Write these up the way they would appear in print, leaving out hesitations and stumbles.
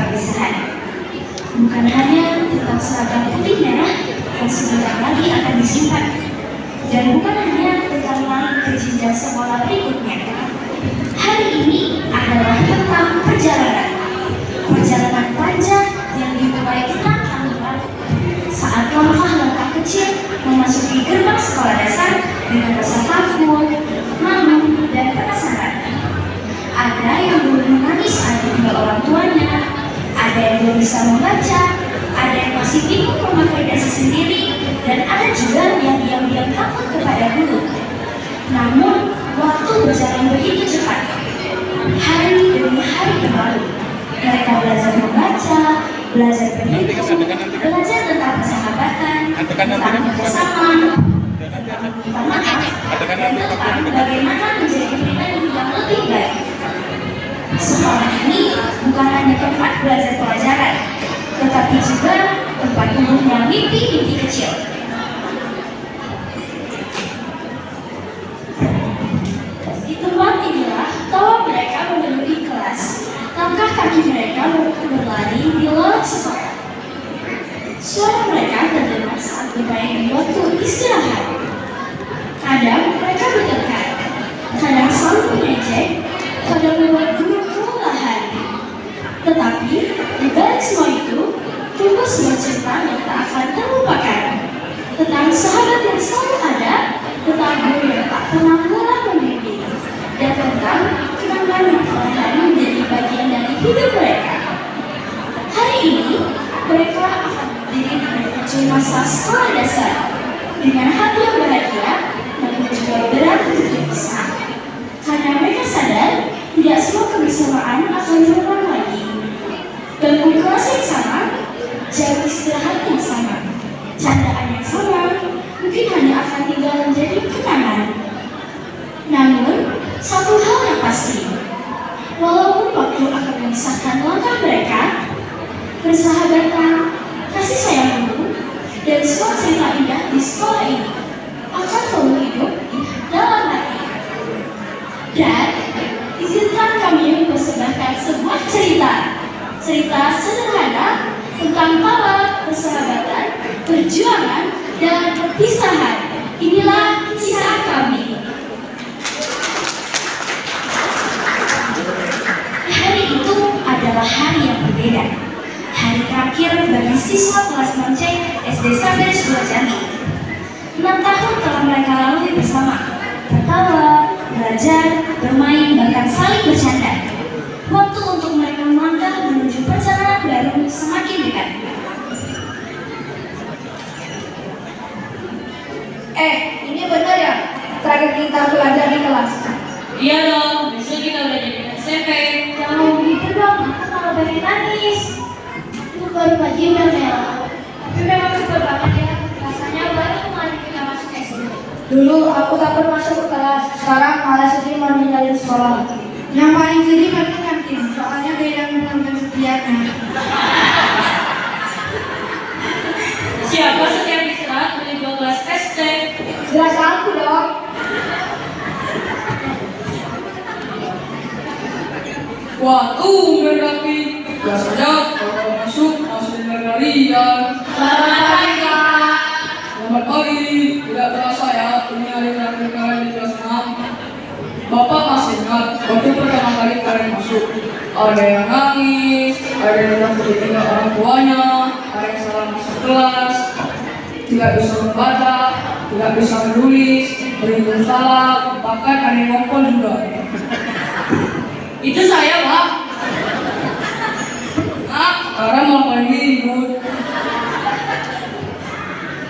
perpisahan. Bukan hanya tentang seragam putih merah yang sebentar lagi akan disimpan, dan bukan hanya tentang naik ke jenjang sekolah berikutnya. Hari ini adalah tentang perjalanan. Perjalanan panjang yang dimulai 6 tahun lalu saat langkah-langkah kecil memasuki gerbang sekolah dasar dengan rasa takut, malu, dan penasaran. Ada yang belum menangis saat ditinggal orang tuanya, ada yang belum bisa membaca, ada yang masih bingung memakai dasi sendiri, dan ada juga yang diam-diam takut kepada guru. Namun, waktu berjalan begitu cepat. Hari demi hari berlalu. Mereka belajar membaca, belajar berhitung, belajar tentang persahabatan, tentang bersama, tentang meminta maaf, dan tentang bagaimana menjadi pribadi yang lebih baik. Sekolah ini bukan hanya tempat belajar pelajaran, tetapi juga tempat tumbuhnya mimpi-mimpi kecil. Di tempat inilah tawa mereka memenuhi kelas, langkah kaki mereka berlari di lorong sekolah. Suara mereka terdengar saat bermain di waktu istirahat. Kadang mereka bertengkar, kadang saling mengejek, kadang membuat guru kelelahan. Tetapi di balik semua itu, tumbuh sebuah cerita yang tak akan terlupakan tentang sahabat yang selalu ada, tentang guru yang tak pernah lelah membimbing, dan tentang kenangan yang perlahan menjadi bagian dari hidup mereka. Hari ini, mereka akan berdiri di ujung masa sekolah dasar dengan hati yang bahagia, namun juga berat untuk dipisah. Karena mereka sadar tidak semua kebersamaan akan terulang lagi. Bangku kelas yang sama, jam istirahat yang sama, candaan yang sama, mungkin hanya akan tinggal menjadi kenangan. Namun, satu hal yang pasti, walaupun waktu akan memisahkan langkah mereka, persahabatan, kasih sayang guru, dan semua cerita indah di sekolah ini akan selalu hidup di dalam hati. Dan izinkan kami mempersembahkan sebuah cerita sederhana tentang tawa, persahabatan, perjuangan, dan perpisahan. Inilah kisah kami. Hari itu adalah hari yang berbeda. Hari terakhir bagi siswa kelas 6C SD Sabaris Jambi. 6 tahun telah mereka lalui bersama, tertawa, belajar, bermain, bahkan saling bercanda. Waktu untuk mereka melangkah menuju perjalanan baru semakin dekat. Ini benar ya? Terakhir kita belajar di kelas. Iya dong, besok kita belajar di SMP. Jangan gitu dong, aku malah pengen nangis. Itu baru pagi Mel. Tapi memang cepet banget ya, rasanya baru kemarin kita masuk SD. Dulu aku takut masuk ke kelas, sekarang malah sedih mau ninggalin sekolah. Yang paling sedih pasti kantin, soalnya beda dengan kesediaannya. Siapa setiap istirahat beli 12 es teh? Jelas aku dong. Wah, tumben Rapi. Biasanya kalau masuk berlarian. Selamat pagi Kak. Selamat pagi. Tidak terasa ya, ini hari terakhir kalian di kelas 6. Bapak masih ingat waktu pertama kali kalian masuk. Ada yang nangis, ada yang takut ditinggal orang tuanya, ada yang salah masuk kelas, tidak bisa membaca, tidak bisa menulis, berhitung salah, bahkan ada yang ngompol juga. Itu saya, Pak. Nah, sekarang mau main ribut.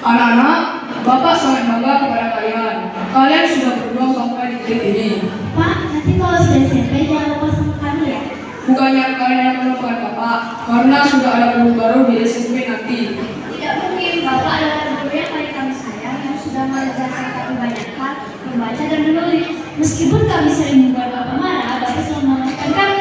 Anak-anak, Bapak sangat bangga kepada kalian. Kalian sudah berjuang sampai di titik ini. Pak, nanti kalau sudah SMP jangan lupa sama kami ya. Bukannya kalian yang melupakan Bapak, karena sudah ada guru baru di SMP nanti. Tidak mungkin, Bapak adalah guru yang paling kami sayang yang sudah mengajarkan kami banyak hal, membaca dan menulis. Meskipun kami sering membuat Bapak marah, Bapak selalu mengingatkan kami.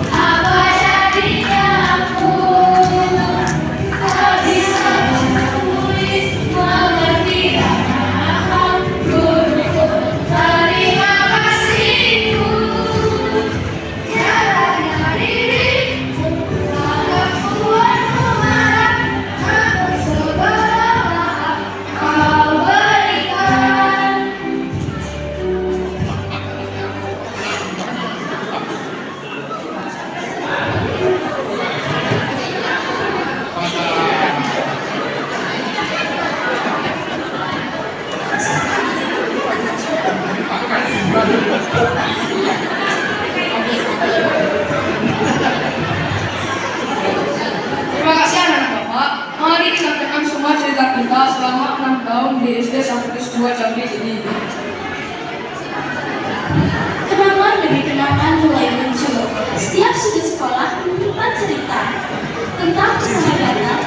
Apa jadinya di SD Sapitus 2 Cambis ini. Kenangan demi kenangan mulai muncul. Setiap sudut sekolah menyimpan cerita tentang persahabatan,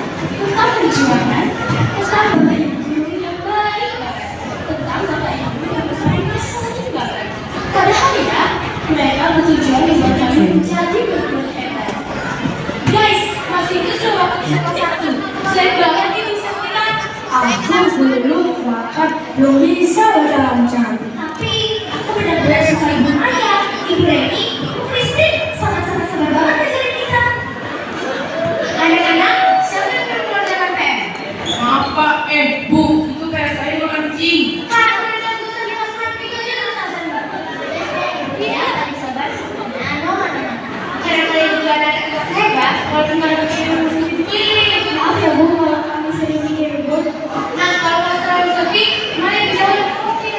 tentang perjuangan, tentang bapak ibu guru yang baik banget, tentang bapak ibu yang berkarya sangat banget. Padahal ya, mereka bertujuan membuat kami menjadi guru hebat. Guys, masih itu coba kelas 1. Jelek banget itu seminar. Aku belum makan, belum bisa baca lancar. Tapi aku benar-benar suka ibu ayah, ibu Reni, ibu Christine, sangat-sangat sabar banget ngajarin kita. Anak-anak, siapa yang belum mengerjakan PM? Maaf Pak, Bu, itu kayak saya makan cing. Kan, udah jago tadi mas Pratik aja terus azan banget. Ya, tadi sabar semuanya, no. Karena kalian juga ada anak hebat, walaupun kalian bikin dikeliling. Maaf ya Bu, kalau kami sering mikir ribut. Nah, kalau kalian terlalu sepi, mari dijawab kopi.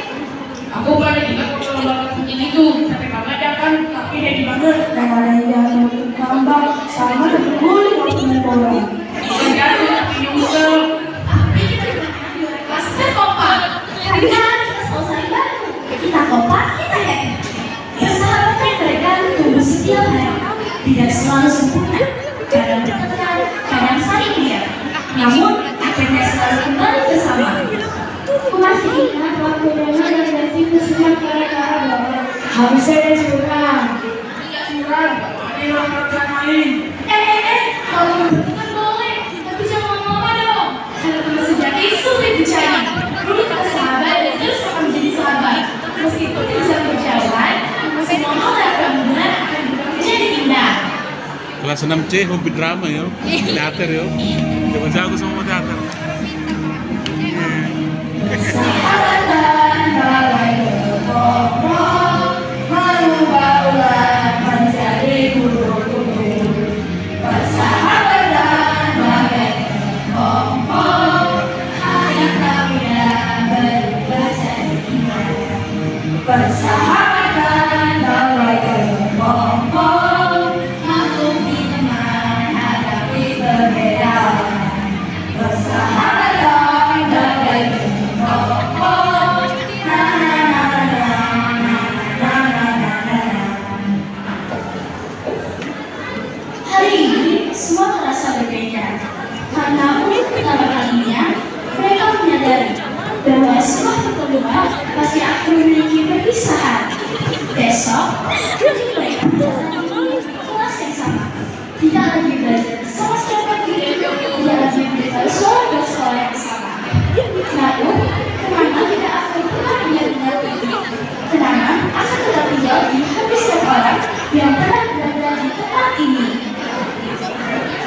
Aku pada ingat kalau banget mungkin itu, tapi kamu aja kan, tapi happy banget. Dan ada yang tambah sama terguling waktu main bola. Tergantung tapi nyungsel. Tapi kita gunakan di kelas kompak. Karena kita selalu saling bantu. Kita kompak, kita happy. Persahabatan mereka tumbuh setiap hari. Tidak selalu sempurna. Kadang bertengkar, kadang saling diam. Namun, akhirnya selalu kembali bersama. Aku masih ingat waktu Rena dan Davi bersiap gara-gara bola. Harusnya ada curang. Tidak curang, ada yang kerja main. Kalau begitu kan boleh. Tapi jangan lama-lama dong. Karena teman sejati sulit dicari. Dulu kita sahabat dan terus akan menjadi sahabat. Meskipun tidak bisa berjalan, semua hal yang akan benar akan menjadi indah. Kelas 6C hobi drama yo, teater yo. Coba jago sama teater. Sahabatan balai berkokok, merubah menjadi kudu-kudu. Persahabatan bagai berkokok, hanya tak berubah jadi indah. Persahabatan balai berkokok, maklumi teman hadapi perbedaan. Persahabatan bagai berkokok, na na na na na na na na na. Hari ini semua terasa berbeda. Karena untuk pertama kalinya mereka menyadari bahwa sebuah pertemuan pasti akan memiliki perpisahan. Besok, mungkin mereka menjalani kelas yang sama. Tidak lagi belajar bersama siapa lagi, tidak lagi belajar soal dan sekolah yang sama. Namun, kenangan tidak akan pernah benar-benar pergi. Kenangan akan tetap tinggal di hati setiap orang yang pernah berada di tempat ini.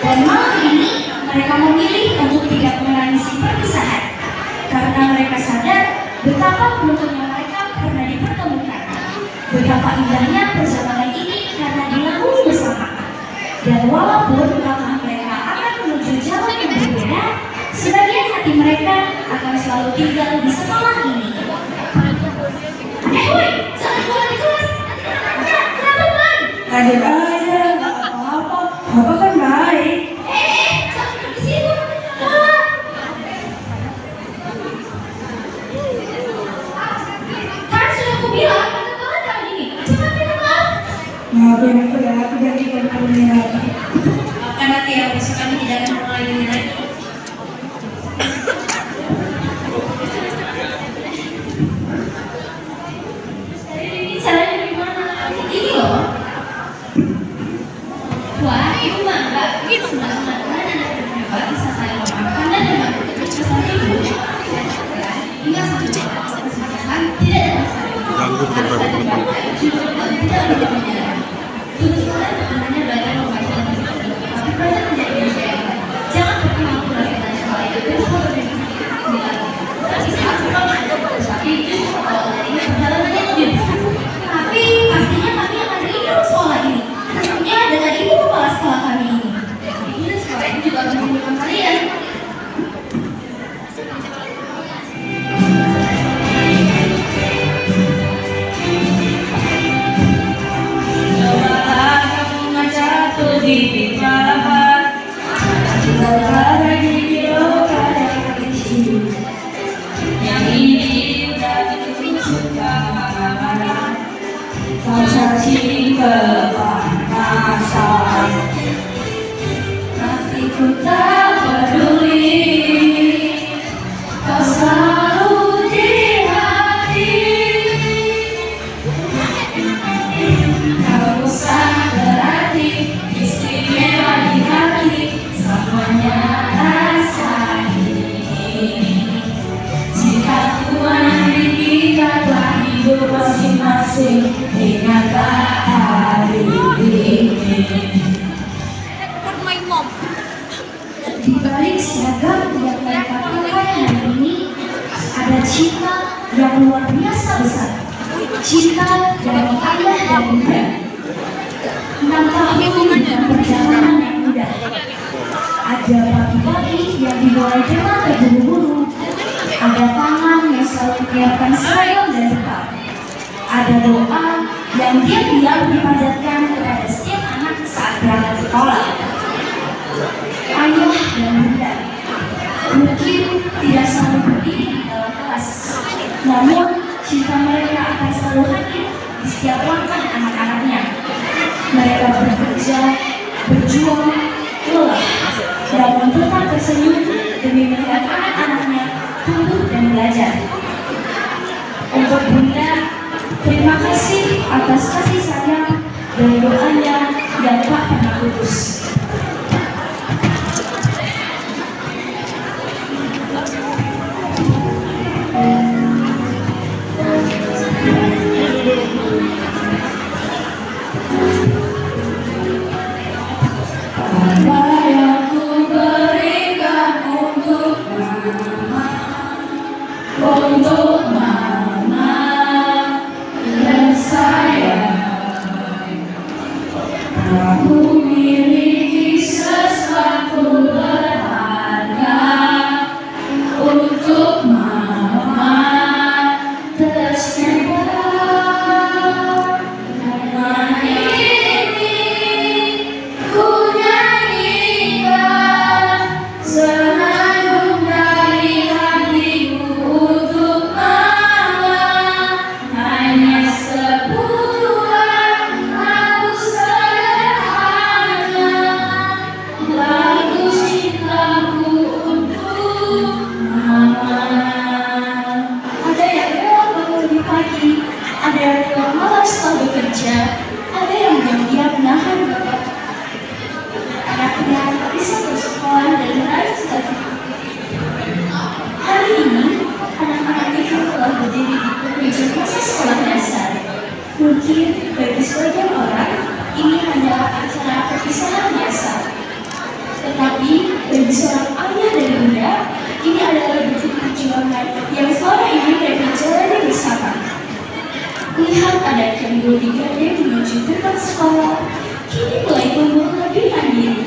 Dan malam ini, mereka memilih untuk tidak menangisi perpisahan. Karena mereka sadar betapa beruntungnya mereka pernah dipertemukan. Betapa indahnya perjalanan ini karena dilalui bersama. Dan walaupun langkah mereka akan menuju jalan yang berbeda, sebagian hati mereka akan selalu tinggal di sekolah ini. Woi, jangan keluar di kelas. Nanti kenapa man? Kaget aja, nggak apa-apa. Bapak kan baik. Jangan duduk di situ. Ah. Kan sudah aku bilang, kata banget kali ini. Cepat minta maaf. Maafin aku ya, aku janji kalau kamu lagi. Maafkan nanti ya, besok kami tidak akan mengulangi ini lagi. Ini caranya gimana? Ini loh. Wah, ibu bangga. Teman-teman anak beberapa bisa saling memaafkan dan membantu keputusan ibu. Hingga sampai perpisahan tidak ada masalah. Ganggu betul-betul teman-teman. Tidak ada penyadaran. Tugas kalian sebenarnya belajar membaca dan menulis. Tapi belajar menjadi manusia yang baik. Jangan pernah mampu lagi tanya soal itu. Terus kalau berdiri tapi saat memang ada tapi justru kalau tadinya perjalanannya lebih besar. Tapi pastinya kami akan rindu sekolah ini. Tentunya dengan ibu kepala sekolah kami ini. Ini sekolah ini juga akan mendukung kalian. Di balik seragam yang mereka pakai hari ini, ada cinta yang luar biasa besar. Cinta dari ayah dan bunda. 6 tahun dan perjalanan yang mudah. Ada pagi-pagi yang dimulai dengan terburu-buru. Ada tangan yang selalu menyiapkan seragam dan bekal. Ada doa yang diam-diam dipanjatkan kepada setiap anak saat berangkat sekolah. Ayah dan bunda mungkin tidak selalu berdiri di dalam kelas, namun cinta mereka akan selalu hadir di setiap langkah anak-anaknya. Mereka bekerja, berjuang, lelah, namun tetap tersenyum demi melihat anak-anaknya tumbuh dan belajar. Untuk bunda, terima kasih atas kasih sayang dan doanya yang tak pernah putus. Apa yang ku berikan untuk mama dan sayang. Aku miliki sesuatu berharga untuk mama tersimpan. Nama ini ku nyanyikan senandung dari hatiku untuk mama. Hanya sebuah lagu sederhana, lagu cintaku untuk mama. Ada yang rela bangun lebih pagi, ada yang rela malas setelah bekerja, ada yang diam-diam menahan bapak anaknya tak bisa bersekolah dan meraih cita-cita. Hari ini, anak-anak itu telah berdiri di penghujung masa sekolah dasar. Mungkin bagi sebagian orang, ini hanyalah acara perpisahan biasa. Tetapi bagi seorang ayah dan bunda, ini adalah bentuk perjuangan yang selama ini mereka jalani bersama. Lihat anak yang dulu digandeng menuju gerbang sekolah, kini mulai tumbuh lebih mandiri.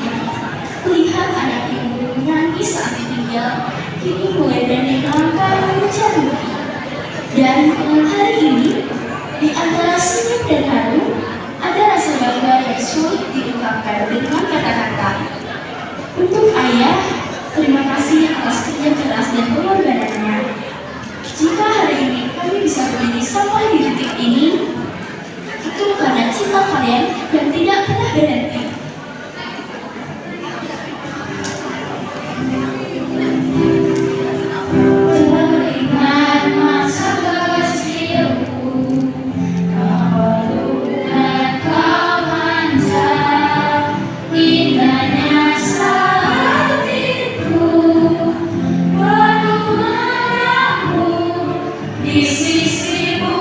Lihat anak yang dulu menyanyi saat ditinggal, kini mulai berani melangkah mengejar mimpi. Dan hari ini, di antara senyum dan haru, ada rasa bangga yang sulit diungkapkan dengan kata-kata. Untuk ayah, terima kasih atas kerja keras dan pengorbanannya. Jika hari ini kami bisa berdiri sampai di titik ini, itu karena cinta kalian yang tidak pernah berhenti. Teringat masa kecilku, kau pelukan, kau manja, indahnya saat itu, penuh meramu di sisimu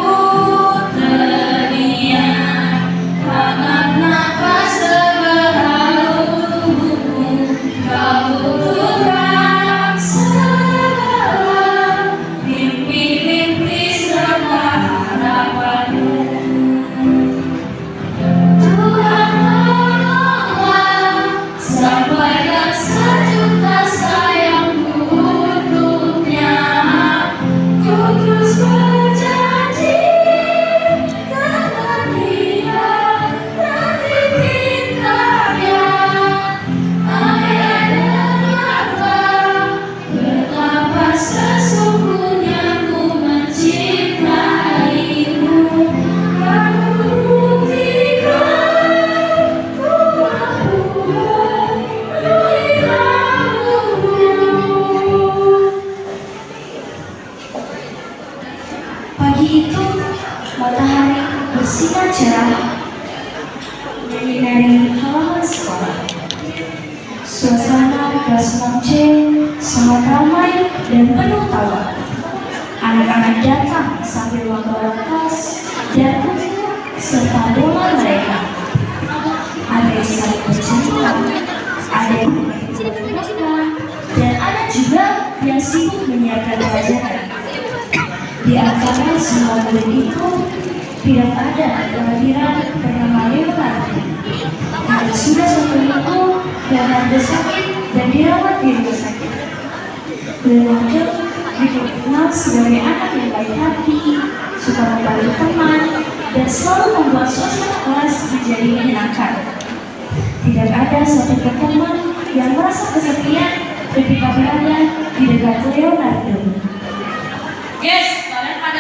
terdiam, hangat nafas terharu tubuhmu, kau butuh segala mimpi-mimpi serta harapanmu. Tuhan tolonglah sampaikan sejuta sayangku untuknya. Ku terus berjanji dengan dia nanti pintanya. Ayah dengarlah betapa sesungguhnya ku mencintaimu. Kamu buktikan ku mampu memenuhi lalumu. Pagi itu, matahari bersinar cerah menyinari halaman sekolah. Suasana kelas 6C sangat ramai dan penuh tawa. Anak-anak datang sambil membawa tas dan buku serta bola mereka. Ada yang saling bercerita, ada yang menyiapkan, dan ada juga yang sibuk menyiapkan pelajaran. Di antara semua murid itu, tidak ada kehadiran bernama Leonardo. Karena sudah 1 minggu, Leonardo sakit dan dirawat di rumah sakit. Leonardo dikenal sebagai anak yang baik hati, suka membantu teman, dan selalu membuat suasana kelas menjadi menyenangkan. Tidak ada satupun teman yang merasa kesepian ketika berada di dekat Leonardo.